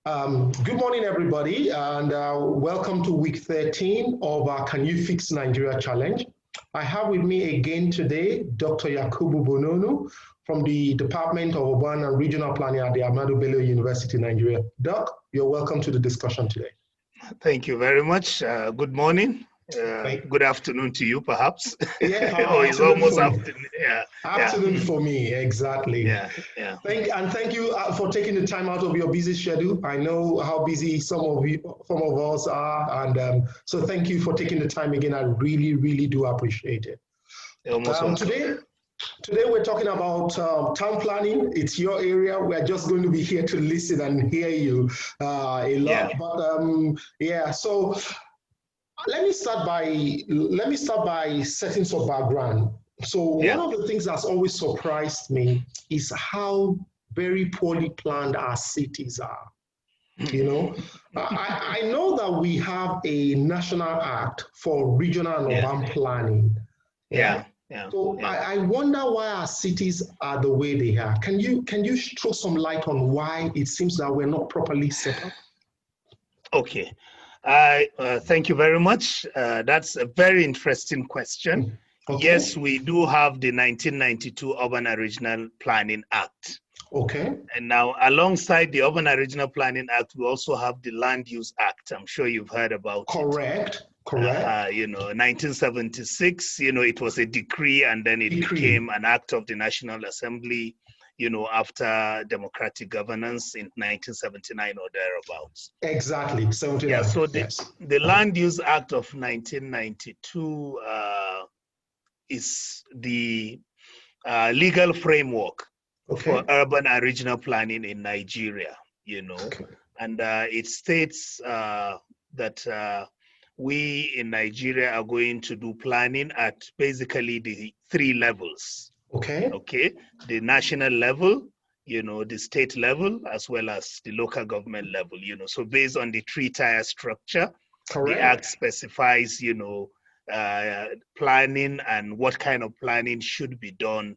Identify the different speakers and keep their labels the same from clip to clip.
Speaker 1: Good morning, everybody, and welcome to week 13 of our Can You Fix Nigeria Challenge. I have with me again today Dr. Yakubu Bununu from the Department of Urban and Regional Planning at the Ahmadu Bello University, Nigeria. Doc, you're welcome to the discussion today.
Speaker 2: Thank you very much. Good morning. Good afternoon to you, perhaps.
Speaker 1: Yeah,
Speaker 2: oh, it's almost afternoon.
Speaker 1: Afternoon for me, exactly. Thank you for taking the time out of your busy schedule. I know how busy some of us are, and so thank you for taking the time again. I really do appreciate it. Today we're talking about town planning. It's your area. We're just going to be here to listen and hear you a lot. But so let me start by setting some background. So one of the things that's always surprised me is how very poorly planned our cities are. You know, I know that we have a national act for regional and urban planning. I wonder why our cities are the way they are. Can you throw some light on why it seems that we're not properly set up?
Speaker 2: Okay. Thank you very much. That's a very interesting question. Okay. Yes, we do have the 1992 Urban and Regional Planning Act.
Speaker 1: Okay.
Speaker 2: And now, alongside the Urban and Regional Planning Act, we also have the Land Use Act. I'm sure you've heard about it.
Speaker 1: Correct.
Speaker 2: 1976, it was a decree, and then it became an act of the National Assembly, after democratic governance in 1979 or thereabouts.
Speaker 1: Exactly, 79.
Speaker 2: Yeah, so the Land Use Act of 1992 is the legal framework for urban and regional planning in Nigeria, and it states that we in Nigeria are going to do planning at basically the three levels. Okay. The national level, the state level, as well as the local government level, So based on the three-tier structure, the Act specifies, planning and what kind of planning should be done,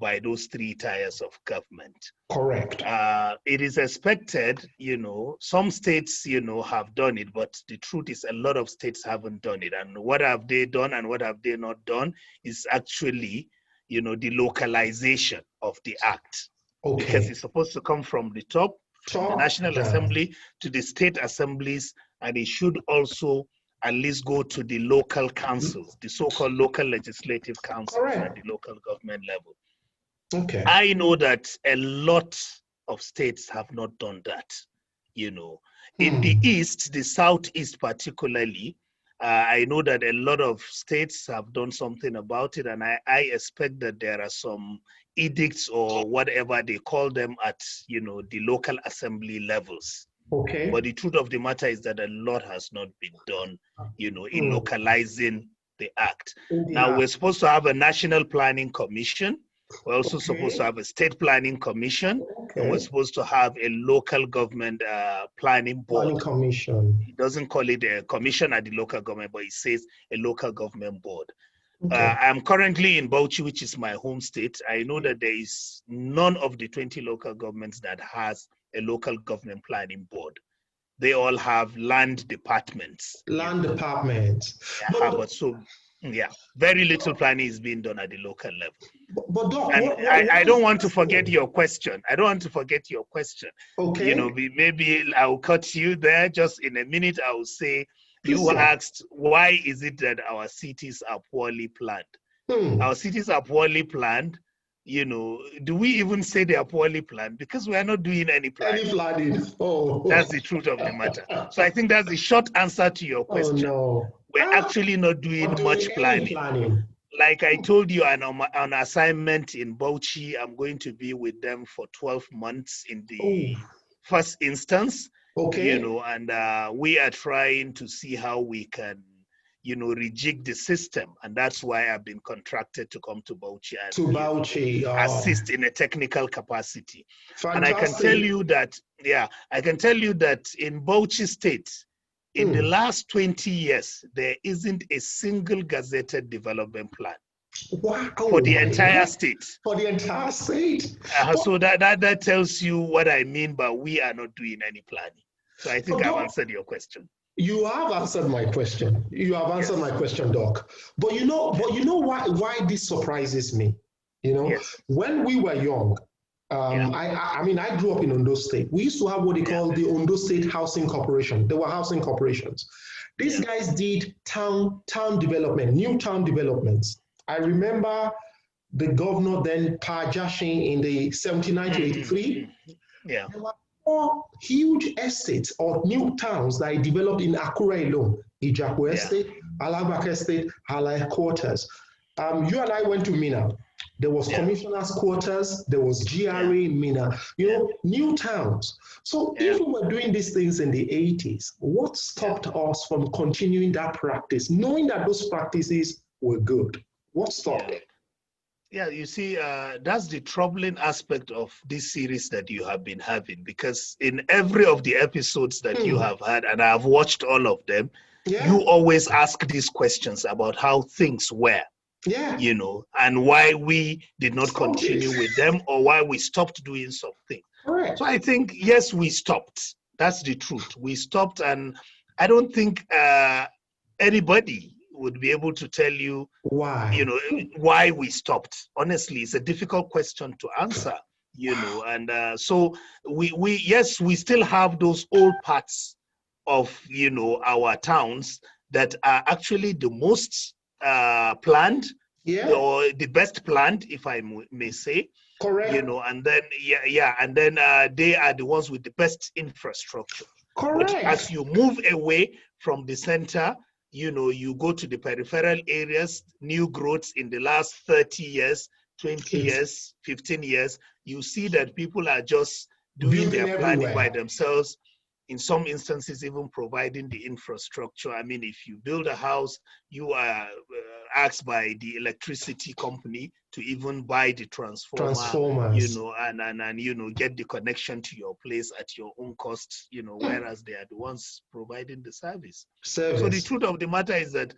Speaker 2: by those three tiers of government.
Speaker 1: Correct.
Speaker 2: It is expected, some states, have done it, but the truth is a lot of states haven't done it. And what have they done and what have they not done is actually, the localization of the act. Because it's supposed to come from the top, from the National Assembly to the state assemblies, and it should also at least go to the local councils, the so-called local legislative councils at the local government level. I know that a lot of states have not done that, In the East, the Southeast particularly, I know that a lot of states have done something about it, and I expect that there are some edicts or whatever they call them at, the local assembly levels. But the truth of the matter is that a lot has not been done, in localizing the act. Now, we're supposed to have a National Planning Commission. We're also supposed to have a State Planning Commission. And we're supposed to have a local government planning board.
Speaker 1: Planning commission.
Speaker 2: It doesn't call it a commission at the local government, but it says a local government board. I'm currently in Bauchi, which is my home state. I know that there is none of the 20 local governments that has a local government planning board. They all have land departments.
Speaker 1: Land departments.
Speaker 2: Very little planning is being done at the local level.
Speaker 1: But Doc,
Speaker 2: I don't want to forget your question. Okay. Maybe I'll cut you there. Just in a minute, I will say, you asked, why is it that our cities are poorly planned? Our cities are poorly planned. Do we even say they are poorly planned? Because we are not doing any planning. That's the truth of the matter. So I think that's the short answer to your question. We're actually not doing much planning. Like I told you, I'm on assignment in Bauchi. I'm going to be with them for 12 months in the first instance. And we are trying to see how we can, rejig the system. And that's why I've been contracted to come to Bauchi and assist in a technical capacity.
Speaker 1: Fantastic.
Speaker 2: And I can tell you that, in Bauchi State, in the last 20 years, there isn't a single gazetted development plan.
Speaker 1: Wow.
Speaker 2: For the entire state.
Speaker 1: For the entire state.
Speaker 2: So that tells you what I mean by we are not doing any planning. So I think I've answered your question.
Speaker 1: You have answered my question. You have answered my question, Doc. But you know why this surprises me? You know, when we were young, I mean, I grew up in Ondo State. We used to have what they call the Ondo State Housing Corporation. There were housing corporations. These guys did town development, new town developments. I remember the governor then, Pajashin, in the 79 to 83.
Speaker 2: Yeah.
Speaker 1: There were 4 huge estates or new towns that I developed in Akure alone. Ijaku Estate, Alabak Estate, Halai Quarters. You and I went to Mina. There was commissioners' quarters, there was GRA in Mina, you know, new towns. So if we were doing these things in the 80s, what stopped us from continuing that practice, knowing that those practices were good? What stopped it?
Speaker 2: Yeah, you see, that's the troubling aspect of this series that you have been having, because in every of the episodes that you have had, and I've watched all of them, you always ask these questions about how things were. You know, and why we did not continue with them, or why we stopped doing something. So I think, yes, we stopped. That's the truth. We stopped, and I don't think anybody would be able to tell you
Speaker 1: why,
Speaker 2: you know, why we stopped. Honestly, it's a difficult question to answer, you know, and so yes, we still have those old parts of, you know, our towns that are actually the most planned, or the best planned, if I may say.
Speaker 1: Correct.
Speaker 2: You know, and then and then they are the ones with the best infrastructure.
Speaker 1: Correct.
Speaker 2: But as you move away from the center, you know, you go to the peripheral areas, new growths in the last 30 years, 20 years, 15 years, you see that people are just doing their planning by themselves. In some instances, even providing the infrastructure. I mean, if you build a house, you are asked by the electricity company to even buy the transformers, you know, and you know, get the connection to your place at your own cost, you know, whereas they are the ones providing the service. So the truth of the matter is that,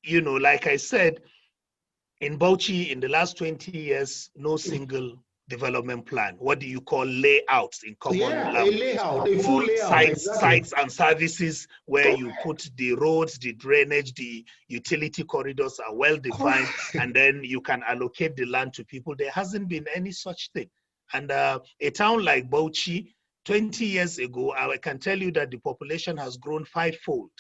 Speaker 2: you know, like I said, in Bauchi, in the last 20 years, no single development plan. What do you call layouts in common language?
Speaker 1: A layout, a full layout.
Speaker 2: Sites and services where you put the roads, the drainage, the utility corridors are well defined, and then you can allocate the land to people. There hasn't been any such thing. And a town like Bauchi, 20 years ago, I can tell you that the population has grown 5-fold.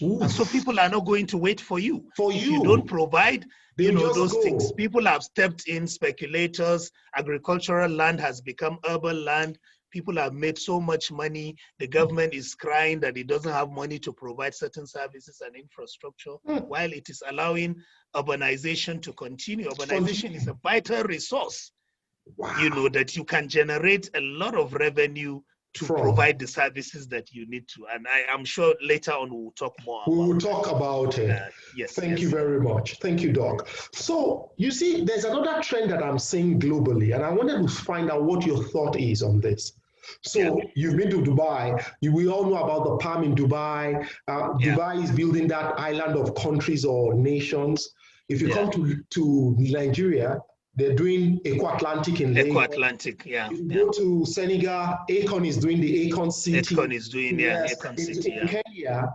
Speaker 2: And so people are not going to wait for you. If you don't provide, you know, those things. People have stepped in, speculators, agricultural land has become urban land. People have made so much money. The government is crying that it doesn't have money to provide certain services and infrastructure, while it is allowing urbanization to continue. Urbanization is a vital resource, you know, that you can generate a lot of revenue to provide the services that you need to. And I am sure later on we'll talk more about
Speaker 1: it. We'll talk about it. Thank you very much. Thank you, Doc. So you see, there's another trend that I'm seeing globally, and I wanted to find out what your thought is on this. So you've been to Dubai. We all know about the palm in Dubai. Dubai is building that island of countries or nations. If you come to Nigeria, they're doing Eco-Atlantic in Lagos.
Speaker 2: Eco-Atlantic,
Speaker 1: If you go to Senegal, Akon is doing the Akon City.
Speaker 2: Akon is doing, Akon City,
Speaker 1: in Kenya.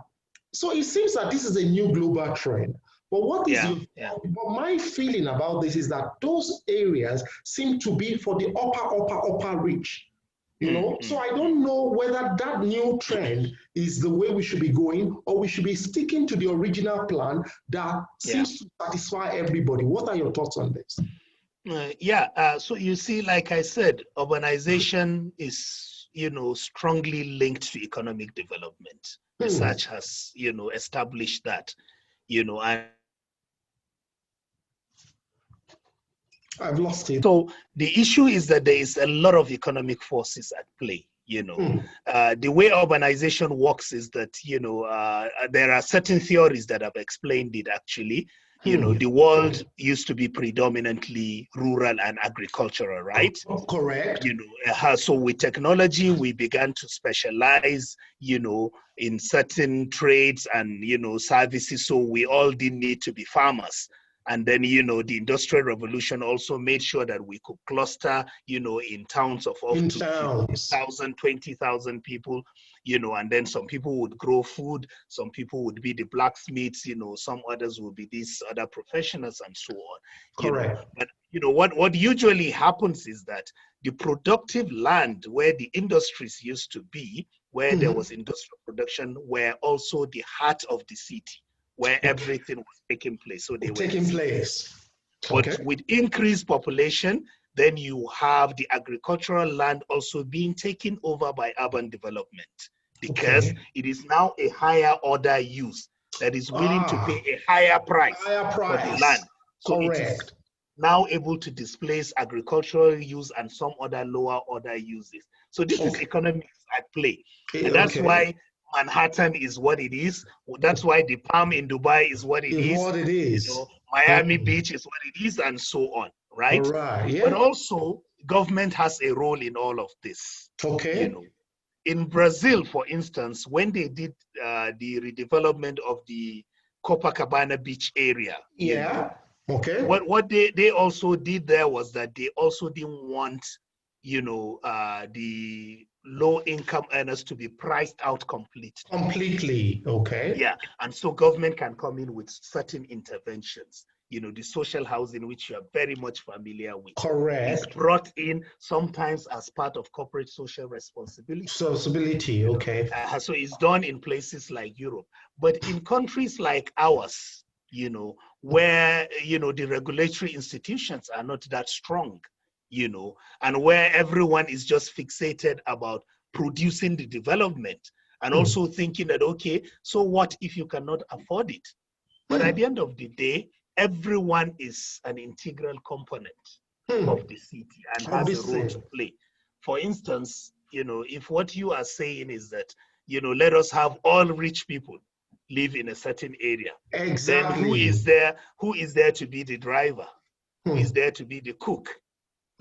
Speaker 1: So it seems that this is a new global trend. But what is but my feeling about this is that those areas seem to be for the upper rich. You know, so I don't know whether that new trend is the way we should be going, or we should be sticking to the original plan that seems to satisfy everybody. What are your thoughts on this?
Speaker 2: So you see, like I said, urbanization is, you know, strongly linked to economic development. Research has, you know, established that, you know, and
Speaker 1: I've lost it.
Speaker 2: So the issue is that there is a lot of economic forces at play. You know, the way urbanization works is that, you know, there are certain theories that have explained it actually. You know, the world used to be predominantly rural and agricultural, right?
Speaker 1: Correct.
Speaker 2: You know, so with technology, we began to specialize, you know, in certain trades and, you know, services. So we all didn't need to be farmers. And then, you know, the Industrial Revolution also made sure that we could cluster, you know, in towns of up to 15,000, 20,000 people, you know, and then some people would grow food, some people would be the blacksmiths, you know, some others would be these other professionals and so on.
Speaker 1: Correct.
Speaker 2: Know. But, you know, what usually happens is that the productive land where the industries used to be, where there was industrial production, were also the heart of the city, where everything was taking place. So they were taking place. But with increased population, then you have the agricultural land also being taken over by urban development, because it is now a higher order use that is willing to pay a higher price for the land. So it is now able to displace agricultural use and some other lower order uses. So this is economics at play. And that's why Manhattan is what it is. That's why the Palm in Dubai is what it is. What it is. You know, Miami Beach is what it is, and so on, right? But also, government has a role in all of this. You know, in Brazil, for instance, when they did the redevelopment of the Copacabana beach area, you know, what they also did there was that they also didn't want, you know, the low-income earners to be priced out completely. Yeah, and so government can come in with certain interventions. You know, the social housing, which you are very much familiar with, is brought in sometimes as part of corporate social responsibility. So it's done in places like Europe, but in countries like ours, you know, where, you know, the regulatory institutions are not that strong, you know, and where everyone is just fixated about producing the development and also thinking that, okay, so what if you cannot afford it? But at the end of the day, everyone is an integral component of the city and has a role to play. For instance, you know, if what you are saying is that, you know, let us have all rich people live in a certain area, then who is there to be the driver? Who is there to be the cook?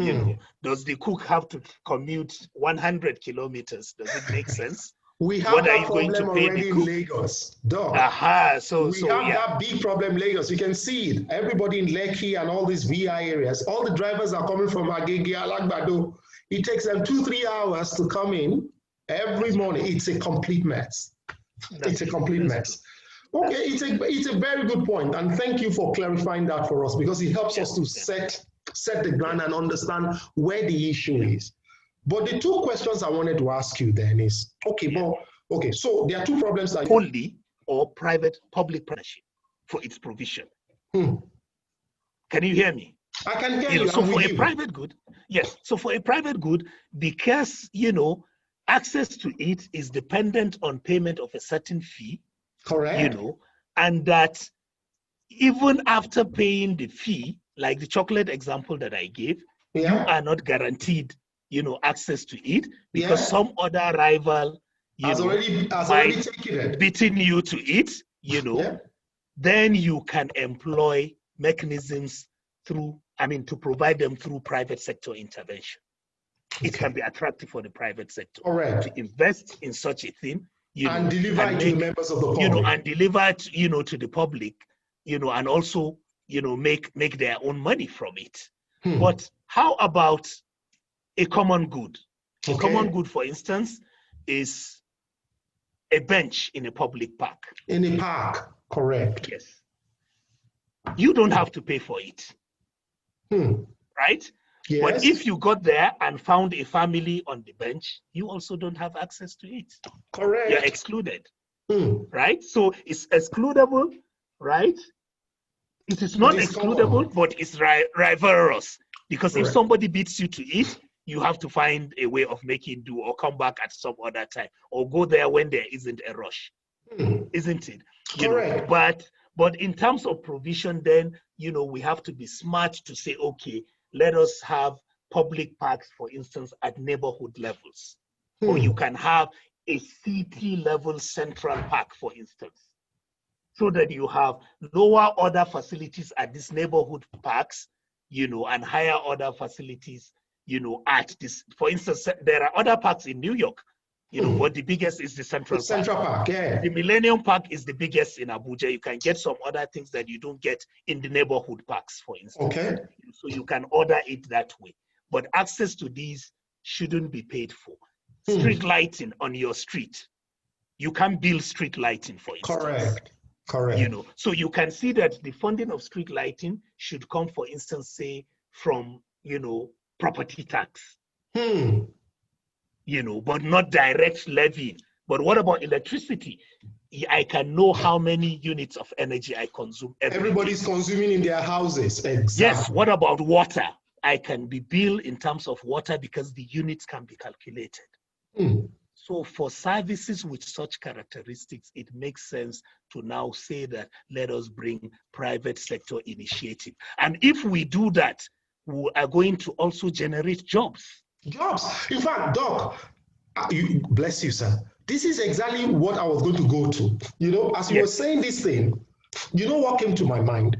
Speaker 2: You know, does the cook have to commute 100 kilometers? Does it make sense?
Speaker 1: We have that problem already in Lagos. We have that big problem in Lagos. You can see it. Everybody in Lekki and all these VI areas, all the drivers are coming from Agege, Alagbado. It takes them 2-3 hours to come in every morning. It's a complete mess. It's a complete mess. Okay, it's a very good point, and thank you for clarifying that for us, because it helps us to set the ground and understand where the issue is. But the two questions I wanted to ask you then is, so there are two problems that
Speaker 2: wholly or public partnership for its provision. Can you hear me?
Speaker 1: I can hear you.
Speaker 2: So for a private good, yes. So for a private good, because, you know, access to it is dependent on payment of a certain fee.
Speaker 1: Correct.
Speaker 2: You know, and that even after paying the fee, like the chocolate example that I gave, you are not guaranteed, you know, access to it, because some other rival,
Speaker 1: has already taken it,
Speaker 2: beating you to it, you know. Then you can employ mechanisms to provide them through private sector intervention. It can be attractive for the private sector to invest in such a thing,
Speaker 1: and deliver it to the members of the public,
Speaker 2: you know, and deliver it, you know, to the public, you know, and also, you know, make their own money from it. But how about a common good? A common good, for instance, is a bench in a public park.
Speaker 1: In a park, correct.
Speaker 2: Yes. You don't have to pay for it. Right?
Speaker 1: Yes.
Speaker 2: But if you got there and found a family on the bench, you also don't have access to it.
Speaker 1: Correct.
Speaker 2: You're excluded. Right? So it's excludable, right? It is not excludable, but it's rivalrous. Because if somebody beats you to it, you have to find a way of making do, or come back at some other time, or go there when there isn't a rush. Isn't it?
Speaker 1: Correct.
Speaker 2: But in terms of provision, then, you know, we have to be smart to say, okay, let us have public parks, for instance, at neighborhood levels. Or you can have a city level central park, for instance, so that you have lower order facilities at these neighborhood parks, you know, and higher order facilities, you know, at this. For instance, there are other parks in New York you know, but the biggest is the Central Park.
Speaker 1: Central Park, yeah.
Speaker 2: The Millennium Park is the biggest in Abuja. You can get some other things that you don't get in the neighborhood parks, for instance.
Speaker 1: Okay.
Speaker 2: So you can order it that way. But access to these shouldn't be paid for. Street lighting on your street. You can't build street lighting, for instance.
Speaker 1: Correct.
Speaker 2: You know, so you can see that the funding of street lighting should come, for instance, say from, you know, property tax. You know, but not direct levy. But what about electricity? I can know how many units of energy I consume
Speaker 1: Everybody's consuming in their houses. Exactly.
Speaker 2: Yes. What about water? I can be billed in terms of water because the units can be calculated. So for services with such characteristics, it makes sense to now say that let us bring private sector initiative. And if we do that, we are going to also generate jobs.
Speaker 1: Jobs. In fact, Doc, bless you, sir. This is exactly what I was going to go to. You know, as you were saying this thing, you know what came to my mind?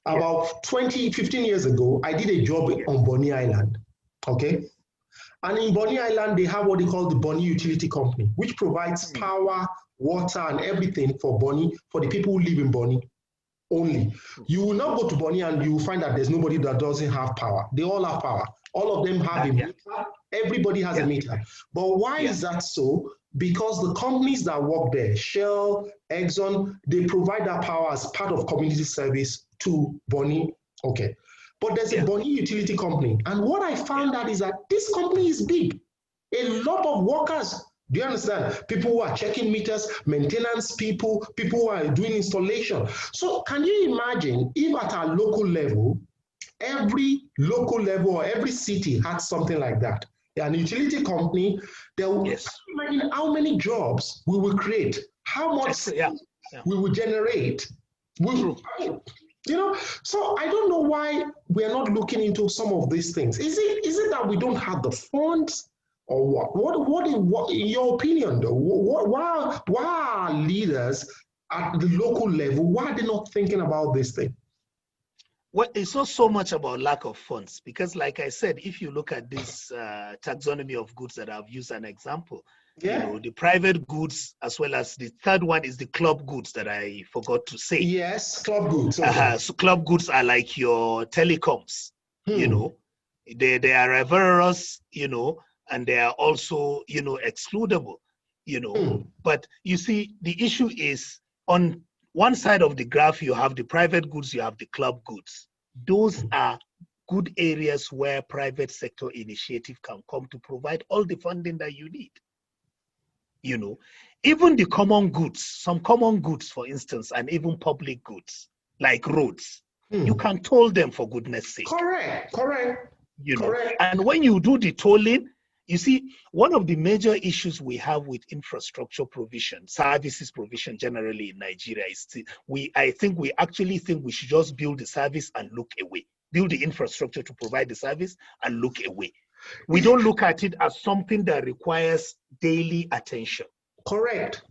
Speaker 1: About 15 years ago, I did a job on Bonny Island, okay? And in Bonny Island, they have what they call the Bonny Utility Company, which provides power, water, and everything for Bonny, for the people who live in Bonny only. You will not go to Bonny and you will find that there's nobody that doesn't have power. They all have power. All of them have a meter. Everybody has a meter. But why is that so? Because the companies that work there, Shell, Exxon, they provide that power as part of community service to Bonny. Okay. But there's a Bonny Utility Company. And what I found out is that this company is big. A lot of workers, do you understand? People who are checking meters, maintenance people, people who are doing installation. So can you imagine if at our local level, every local level or every city had something like that? An utility company, imagine how many jobs we will create, how much we will generate. You know, so I don't know why we're not looking into some of these things. Is it that we don't have the funds, or what? What in your opinion, though? Why are leaders at the local level? Why are they not thinking about this thing?
Speaker 2: Well, it's not so much about lack of funds, because like I said, if you look at this taxonomy of goods that I've used an example, you know, the private goods, as well as the third one is the club goods that I forgot to say.
Speaker 1: Yes, club goods. Okay.
Speaker 2: So club goods are like your telecoms, you know, they are reverse, you know, and they are also, you know, excludable, you know. But you see, the issue is on one side of the graph, you have the private goods, you have the club goods. Those are good areas where private sector initiative can come to provide all the funding that you need. You know, even the common goods, some common goods, for instance, and even public goods, like roads, you can toll them, for goodness sake.
Speaker 1: Correct.
Speaker 2: You know, and when you do the tolling, you see, one of the major issues we have with infrastructure provision, services provision generally in Nigeria is I think we should just build the service and look away. Build the infrastructure to provide the service and look away. We don't look at it as something that requires daily attention.
Speaker 1: Correct.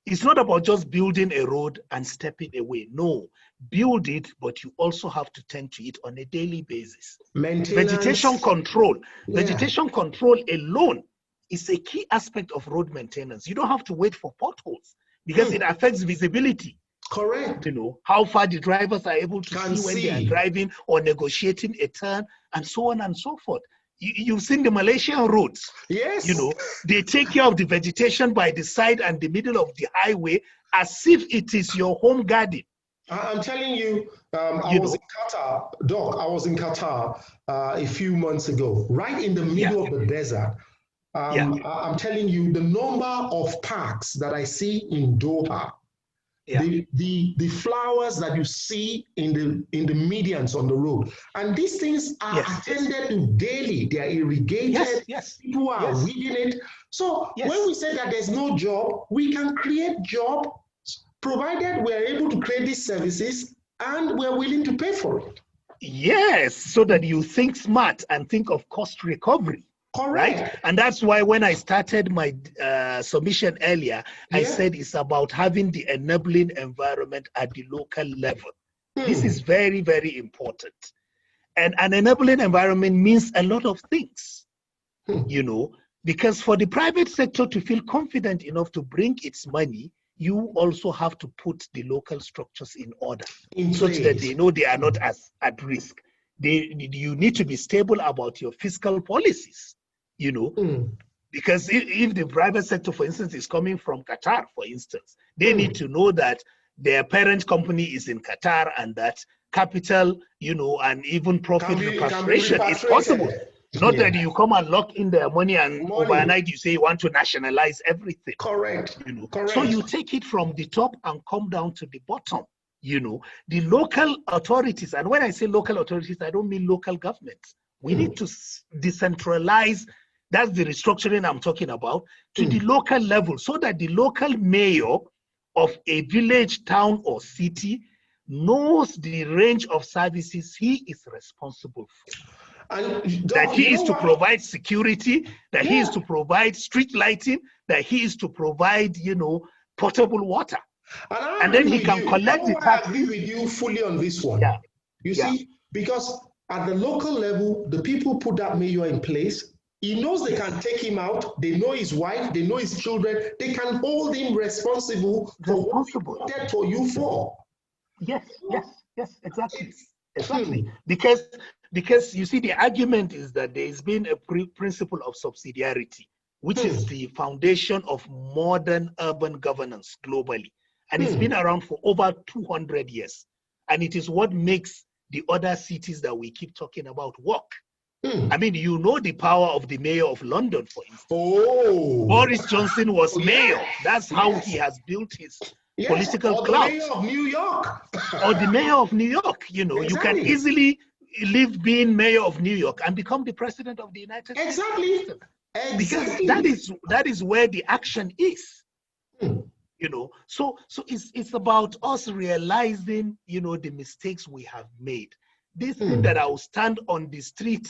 Speaker 2: It's not about just building a road and stepping away. No, build it, but you also have to tend to it on a daily basis. Vegetation control. Vegetation control alone is a key aspect of road maintenance. You don't have to wait for potholes because it affects visibility.
Speaker 1: Correct.
Speaker 2: You know, how far the drivers are able to see when they are driving or negotiating a turn, and so on and so forth. You've seen the Malaysian roads.
Speaker 1: Yes.
Speaker 2: You know, they take care of the vegetation by the side and the middle of the highway as if it is your home garden.
Speaker 1: I'm telling you, I was in Qatar, Doc. I was in Qatar a few months ago, right in the middle of the desert. I'm telling you, the number of parks that I see in Doha, the flowers that you see in the medians on the road, and these things are attended to daily. They are irrigated. People are weeding it. So when we say that there's no job, we can create job, provided we are able to create these services and we're willing to pay for it.
Speaker 2: Yes, so that you think smart and think of cost recovery.
Speaker 1: Correct.
Speaker 2: Right? And that's why when I started my submission earlier, I said it's about having the enabling environment at the local level. This is very, very important. And an enabling environment means a lot of things. You know, Because for the private sector to feel confident enough to bring its money, you also have to put the local structures in order such that they know they are not as at risk. You need to be stable about your fiscal policies, you know, because if the private sector, for instance, is coming from Qatar, for instance, they need to know that their parent company is in Qatar and that capital, you know, and even profit repatriation is possible. Not that you come and lock in their money and overnight you say you want to nationalize everything.
Speaker 1: Correct.
Speaker 2: You know,
Speaker 1: correct.
Speaker 2: So you take it from the top and come down to the bottom. You know, the local authorities, and when I say local authorities, I don't mean local governments. We need to decentralize. That's the restructuring I'm talking about, to the local level, so that the local mayor of a village, town, or city knows the range of services he is responsible for.
Speaker 1: And
Speaker 2: that he is to provide security, that he is to provide street lighting, that he is to provide, you know, potable water. And then he can collect the taxes.
Speaker 1: I agree with you fully on this one.
Speaker 2: Yeah.
Speaker 1: You see, because at the local level, the people put that mayor in place. He knows they can take him out. They know his wife. They know his children. They can hold him responsible for what he wanted for you for.
Speaker 2: Yes, exactly. Exactly. Because you see, the argument is that there has been a principle of subsidiarity, which is the foundation of modern urban governance globally. And it's been around for over 200 years. And it is what makes the other cities that we keep talking about work. I mean, you know the power of the mayor of London, for instance. Boris Johnson was mayor. That's how he has built his political clout.
Speaker 1: Or the mayor of New York.
Speaker 2: Or the mayor of New York. You know, you can easily live being mayor of New York and become the president of the United States.
Speaker 1: Exactly.
Speaker 2: Because that is where the action is. You know, so it's about us realizing, you know, the mistakes we have made. This thing that I will stand on the street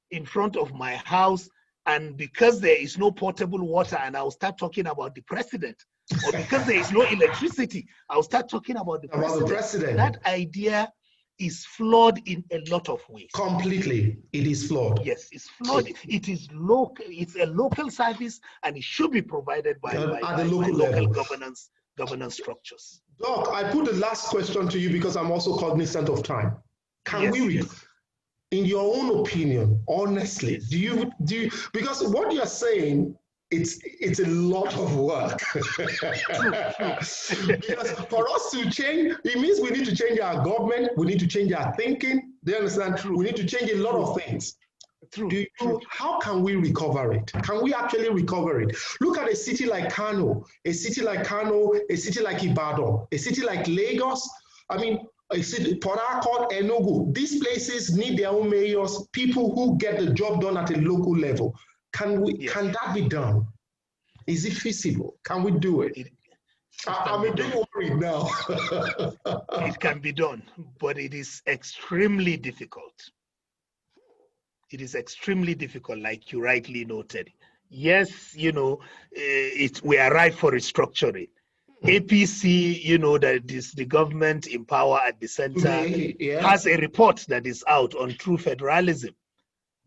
Speaker 2: in front of my house, and because there is no potable water, and I'll start talking about the president, or because there is no electricity, I'll start talking about the president. That idea is flawed in a lot of ways.
Speaker 1: Completely, it is flawed.
Speaker 2: Yes, it's flawed. It is local. It's a local service, and it should be provided by local governance structures.
Speaker 1: Doc, I put the last question to you because I'm also cognizant of time. Can we, in your own opinion, honestly, do you because what you're saying, it's a lot of work. Because for us to change, it means we need to change our government, we need to change our thinking. Do you understand? We need to change a lot of things. How can we recover it? Can we actually recover it? Look at a city like Kano, a city like Ibadan, a city like Lagos. I mean, a city, Port Harcourt, Enugu. These places need their own mayors, people who get the job done at a local level. Can that be done? Is it feasible? Can we do it? I'm a bit worried now.
Speaker 2: It can be done, but it is extremely difficult. It is extremely difficult, like you rightly noted. Yes, you know, we are ripe for restructuring. APC, you know, that is the government in power at the center, has a report that is out on true federalism.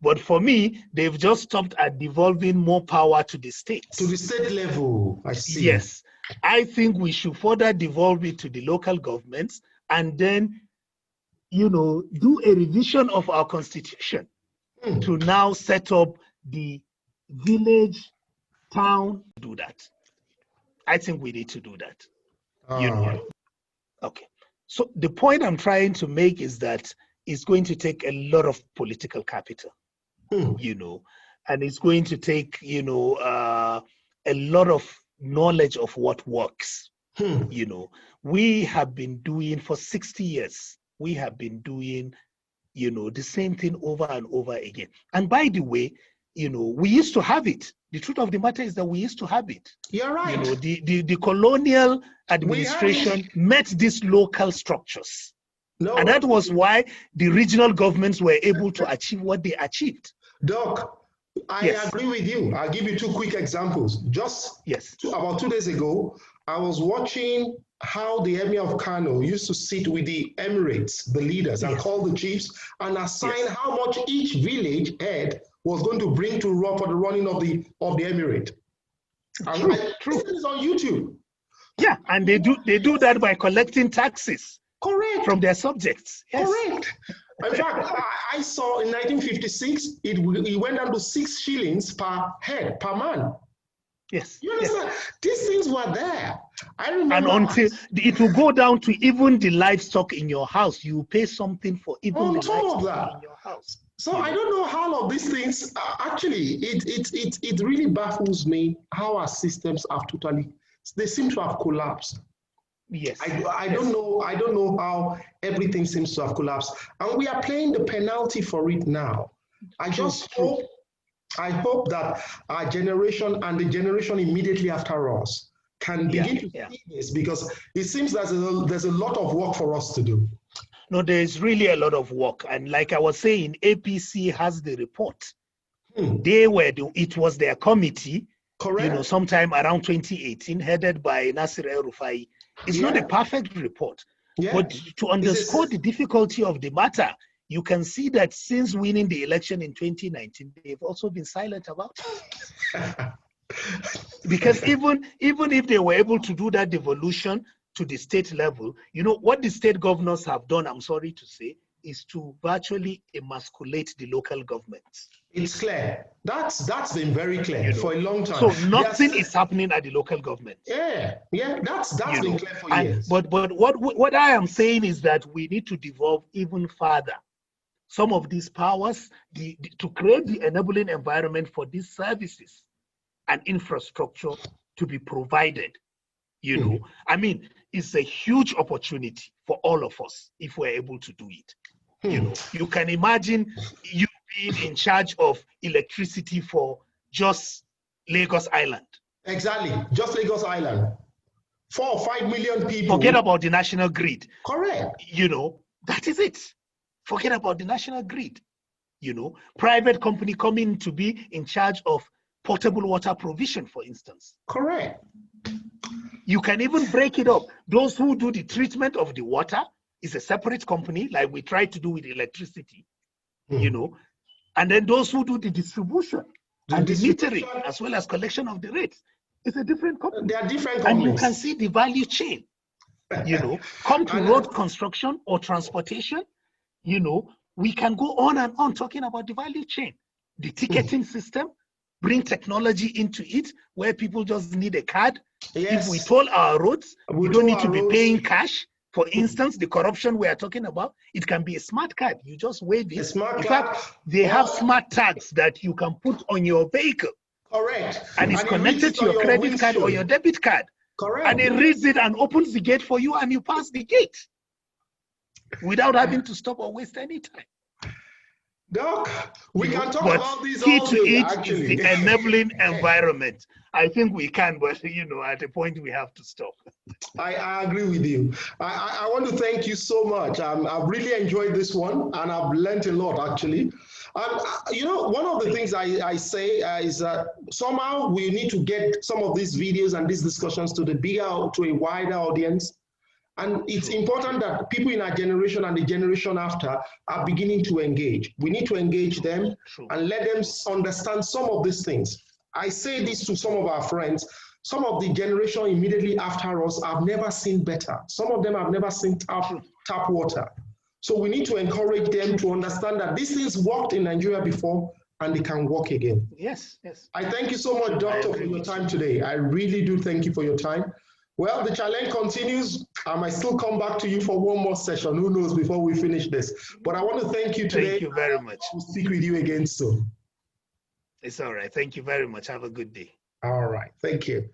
Speaker 2: But for me, they've just stopped at devolving more power to the states.
Speaker 1: To the state level, I see.
Speaker 2: Yes. I think we should further devolve it to the local governments and then, you know, do a revision of our constitution to now set up the village, town, do that. I think we need to do that. You know. Okay. So the point I'm trying to make is that it's going to take a lot of political capital, you know, and it's going to take, you know, a lot of knowledge of what works. You know, we have been doing for 60 years, we have been doing, you know, the same thing over and over again. And by the way, you know, we used to have it. The truth of the matter is that we used to have it.
Speaker 1: You're right.
Speaker 2: You know, the colonial administration met these local structures. And that was why the regional governments were able to achieve what they achieved.
Speaker 1: Doc, I agree with you. I'll give you two quick examples. Just about 2 days ago, I was watching how the Emir of Kano used to sit with the Emirates, the leaders, and call the chiefs and assign how much each village head was going to bring to run for the running of the emirate.
Speaker 2: True.
Speaker 1: This is on YouTube.
Speaker 2: Yeah, and they do that by collecting taxes.
Speaker 1: Correct.
Speaker 2: From their subjects. Yes.
Speaker 1: Correct. In fact, I saw in 1956, it went down to 6 shillings per head, per man.
Speaker 2: Yes.
Speaker 1: You understand?
Speaker 2: Yes.
Speaker 1: These things were there. I remember.
Speaker 2: And until it will go down to even the livestock in your house, you pay something for even the livestock in your house.
Speaker 1: So I don't know how all of these things actually. It really baffles me how our systems have they seem to have collapsed.
Speaker 2: Yes.
Speaker 1: I don't know how everything seems to have collapsed, and we are paying the penalty for it now. I hope that our generation and the generation immediately after us can begin to see this, because it seems that there's a lot of work for us to do.
Speaker 2: No, there's really a lot of work, and like I was saying, APC has the report. It was their committee. Correct. Sometime around 2018, headed by Nasir El-Rufai. It's not a perfect report, but to underscore the difficulty of the matter, you can see that since winning the election in 2019, they've also been silent about it. Because even if they were able to do that devolution to the state level, what the state governors have done, I'm sorry to say, is to virtually emasculate the local governments.
Speaker 1: It's clear. That's been very clear for a long time.
Speaker 2: So nothing is happening at the local government.
Speaker 1: Yeah, that's been clear for years.
Speaker 2: But what I am saying is that we need to devolve even further some of these powers to create the enabling environment for these services and infrastructure to be provided. I mean, it's a huge opportunity for all of us if we're able to do it. You can imagine you being in charge of electricity for just Lagos Island.
Speaker 1: Exactly, just Lagos Island. 4 or 5 million people.
Speaker 2: Forget about the national grid.
Speaker 1: Correct.
Speaker 2: That is it. Forget about the national grid. Private company coming to be in charge of potable water provision, for instance.
Speaker 1: Correct.
Speaker 2: You can even break it up. Those who do the treatment of the water is a separate company, like we try to do with electricity, and then those who do the distribution and the metering, as well as collection of the rates, it's a different company.
Speaker 1: They are different companies.
Speaker 2: And you can see the value chain. Come to road construction or transportation, we can go on and on talking about the value chain. The ticketing system, bring technology into it, where people just need a card. Yes. If we toll our roads, we don't need to be paying cash. For instance, the corruption we are talking about, it can be a smart card. You just wave it. In fact, they have smart tags that you can put on your vehicle.
Speaker 1: Correct.
Speaker 2: And it's connected to your credit card or your debit card.
Speaker 1: Correct.
Speaker 2: And it reads it and opens the gate for you, and you pass the gate without having to stop or waste any time.
Speaker 1: Doc, we can talk about these
Speaker 2: key
Speaker 1: all
Speaker 2: to
Speaker 1: day,
Speaker 2: it
Speaker 1: actually.
Speaker 2: is the enabling environment. I think we can, but at a point we have to stop.
Speaker 1: I agree with you. I want to thank you so much. I've really enjoyed this one, and I've learned a lot, actually. One of the things I say is that somehow we need to get some of these videos and these discussions to a wider audience. And it's important that people in our generation and the generation after are beginning to engage. We need to engage them and let them understand some of these things. I say this to some of our friends. Some of the generation immediately after us have never seen better. Some of them have never seen tap water. So we need to encourage them to understand that these things worked in Nigeria before and they can work again.
Speaker 2: Yes.
Speaker 1: I thank you so much, Doctor, for your time today. I really do thank you for your time. Well, the challenge continues. I might still come back to you for one more session. Who knows, before we finish this. But I want to thank you today.
Speaker 2: Thank you very much.
Speaker 1: I'll speak with you again soon.
Speaker 2: It's all right. Thank you very much. Have a good day.
Speaker 1: All right. Thank you.